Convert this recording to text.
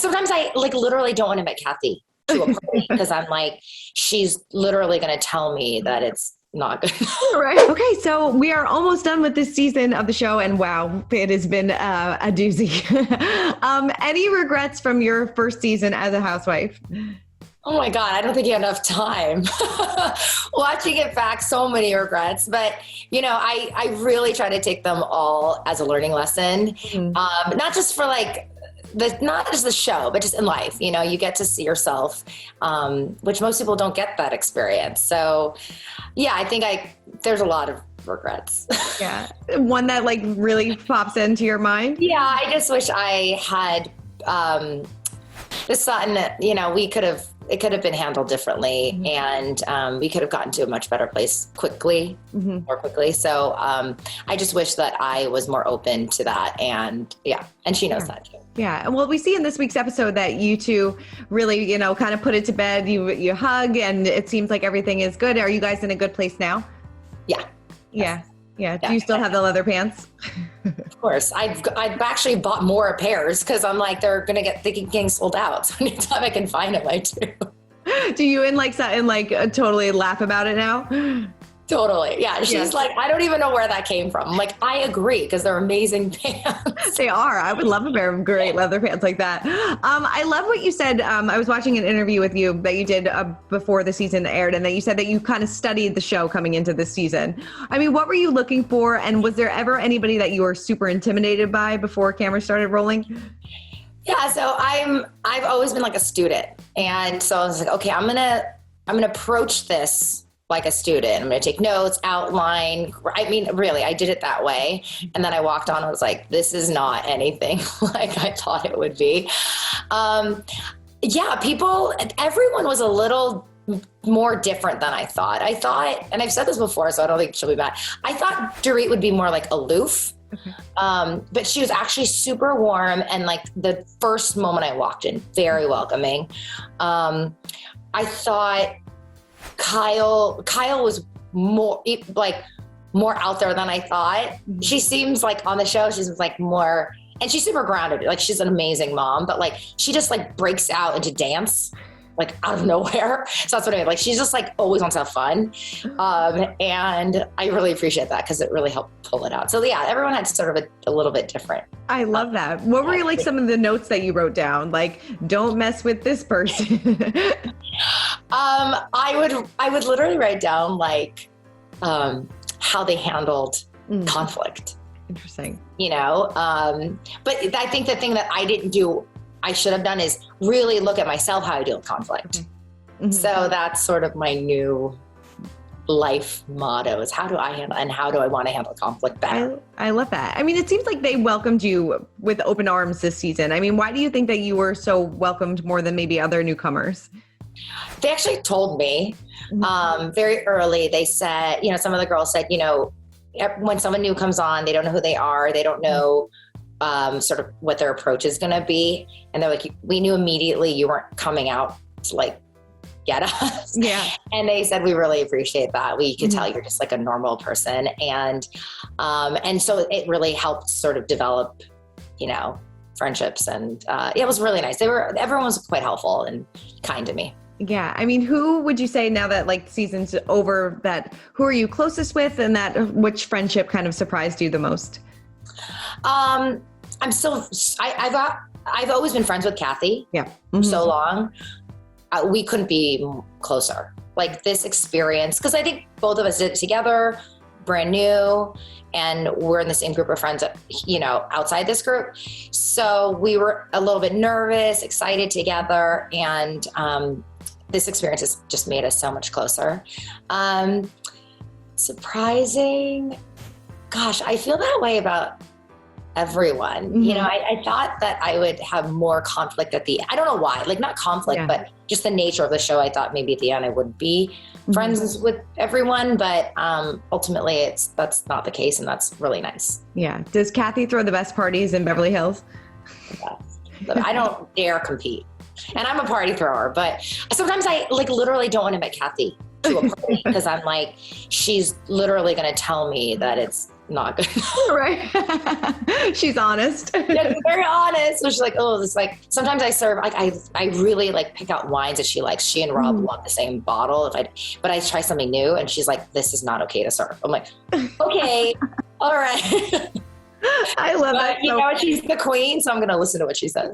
sometimes I like literally don't want to invite Kathy to a party because I'm like, she's literally going to tell me that it's not good. Right. Okay. So we are almost done with this season of the show, and wow, it has been a doozy. Any regrets from your first season as a housewife? Oh my God, I don't think you have enough time. Watching it back, so many regrets. But, you know, I really try to take them all as a learning lesson. Not just for like, not just the show, but just in life. You know, you get to see yourself, which most people don't get that experience. So, yeah, I think there's a lot of regrets. Yeah. One that like really pops into your mind? Yeah, I just wish I had the Sutton, you know, it could have been handled differently, and we could have gotten to a much better place more quickly. So I just wish that I was more open to that, and she knows that too. Yeah. Well, we see in this week's episode that you two really, you know, kind of put it to bed. You hug, and it seems like everything is good. Are you guys in a good place now? Yeah. Yeah. Do you still have the leather pants? Of course. I've actually bought more pairs because I'm like, they're getting sold out. So anytime I can find them, I do. Do you and like Sutton like totally laugh about it now? Totally. Yeah. She's like, I don't even know where that came from. I'm like, I agree, because they're amazing pants. They are. I would love a pair of great leather pants like that. I love what you said. I was watching an interview with you that you did before the season aired, and that you said that you kind of studied the show coming into this season. I mean, what were you looking for? And was there ever anybody that you were super intimidated by before cameras started rolling? Yeah. So I've always been like a student. And so I was like, okay, I'm going to approach this like a student. I'm going to take notes, outline. I mean, really, I did it that way. And then I walked on and was like, this is not anything like I thought it would be. Everyone was a little more different than I thought. I thought, and I've said this before, so I don't think she'll be mad. I thought Dorit would be more like aloof. Okay. But she was actually super warm. And like the first moment I walked in, very welcoming. I thought Kyle was more out there than I thought. She seems like on the show, she's like more, and she's super grounded. Like she's an amazing mom, but like she just like breaks out into dance like out of nowhere. So that's what I mean. Like she's just like always wants to have fun. And I really appreciate that because it really helped pull it out. So yeah, everyone had sort of a little bit different. I love that. What were like some of the notes that you wrote down? Like, don't mess with this person. I would literally write down like how they handled conflict. Interesting. You know, but I think the thing that I should have done is really look at myself, how I deal with conflict. Okay. Mm-hmm. So that's sort of my new life motto is how do I handle and how do I want to handle conflict better? I love that. I mean, it seems like they welcomed you with open arms this season. I mean, why do you think that you were so welcomed more than maybe other newcomers? They actually told me very early. They said, you know, some of the girls said, you know, when someone new comes on, they don't know who they are. They don't know sort of what their approach is going to be. And they're like, we knew immediately you weren't coming out to like get us. Yeah. And they said, we really appreciate that. We could tell you're just like a normal person. And so it really helped sort of develop, you know, friendships. And it was really nice. Everyone was quite helpful and kind to me. Yeah. I mean, who would you say now that like season's over, that who are you closest with, and that which friendship kind of surprised you the most? I've always been friends with Kathy. Yeah. For so long. We couldn't be closer. Like this experience, because I think both of us did it together, brand new, and we're in the same group of friends, you know, outside this group. So we were a little bit nervous, excited together, and this experience has just made us so much closer. Surprising, gosh, I feel that way about everyone. Mm-hmm. You know, I thought that I would have more conflict at the end. I don't know why, like not conflict, but just the nature of the show. I thought maybe at the end I would be friends with everyone, but ultimately that's not the case, and that's really nice. Yeah. Does Kathy throw the best parties in Beverly Hills? Yeah. I don't dare compete. And I'm a party thrower, but sometimes I like literally don't want to invite Kathy to a party because I'm like, she's literally going to tell me that it's not good. Right. She's honest. Yeah, very honest. So she's like, oh, this like, sometimes I serve, like, I really like pick out wines that she likes. She and Rob love the same bottle. But I try something new and she's like, this is not okay to serve. I'm like, okay, all right. I love but, it. you know, she's the queen, so I'm going to listen to what she says.